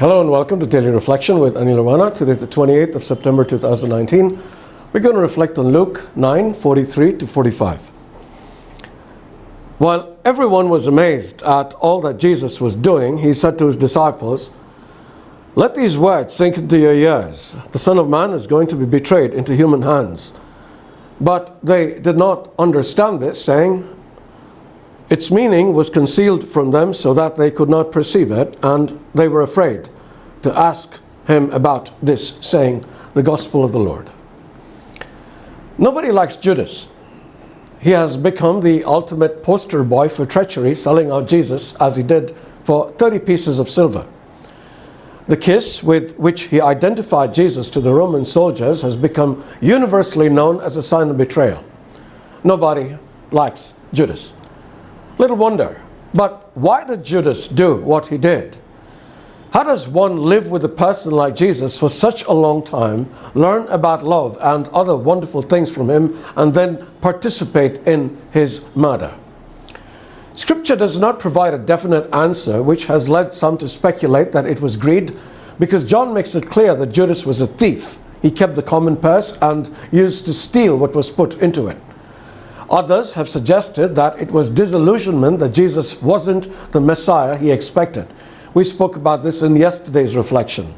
Hello and welcome to Daily Reflection with Aneel Aranha. Today is the 28th of September 2019. We're going to reflect on Luke 9:43 to 45. While everyone was amazed at all that Jesus was doing, he said to his disciples, "Let these words sink into your ears. The Son of Man is going to be betrayed into human hands." But they did not understand this, saying, its meaning was concealed from them so that they could not perceive it, and they were afraid to ask him about this, saying, "The gospel of the Lord." Nobody likes Judas. He has become the ultimate poster boy for treachery, selling out Jesus as he did for 30 pieces of silver. The kiss with which he identified Jesus to the Roman soldiers has become universally known as a sign of betrayal. Nobody likes Judas. Little wonder. But why did Judas do what he did? How does one live with a person like Jesus for such a long time, learn about love and other wonderful things from him, and then participate in his murder? Scripture does not provide a definite answer, which has led some to speculate that it was greed, because John makes it clear that Judas was a thief. He kept the common purse and used to steal what was put into it. Others have suggested that it was disillusionment that Jesus wasn't the Messiah he expected. We spoke about this in yesterday's reflection.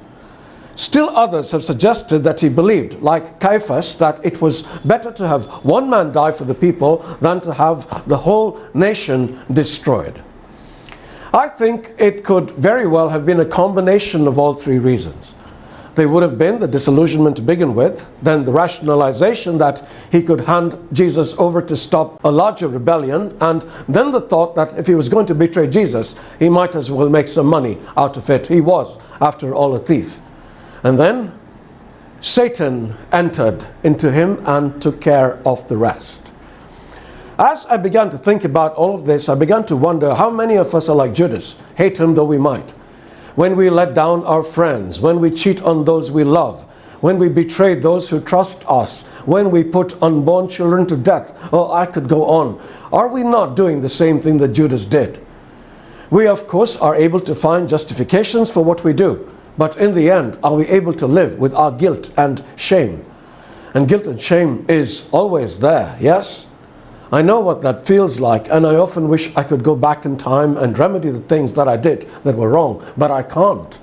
Still others have suggested that he believed, like Caiaphas, that it was better to have one man die for the people than to have the whole nation destroyed. I think it could very well have been a combination of all three reasons. They would have been the disillusionment to begin with, then the rationalization that he could hand Jesus over to stop a larger rebellion, and then the thought that if he was going to betray Jesus, he might as well make some money out of it. He was, after all, a thief. And then Satan entered into him and took care of the rest. As I began to think about all of this, I began to wonder how many of us are like Judas, hate him though we might. When we let down our friends, when we cheat on those we love, when we betray those who trust us, when we put unborn children to death. Oh, I could go on. Are we not doing the same thing that Judas did? We, of course, are able to find justifications for what we do. But in the end, are we able to live with our guilt and shame? And guilt and shame is always there, yes? I know what that feels like, and I often wish I could go back in time and remedy the things that I did that were wrong, but I can't.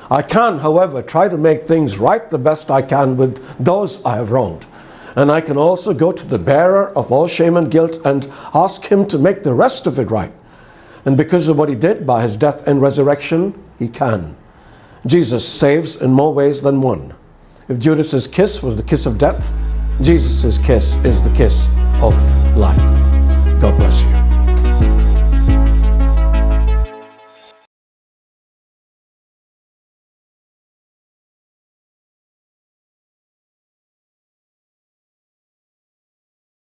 I can, however, try to make things right the best I can with those I have wronged. And I can also go to the bearer of all shame and guilt and ask him to make the rest of it right. And because of what he did by his death and resurrection, he can. Jesus saves in more ways than one. If Judas's kiss was the kiss of death, Jesus' kiss is the kiss of life. God bless you.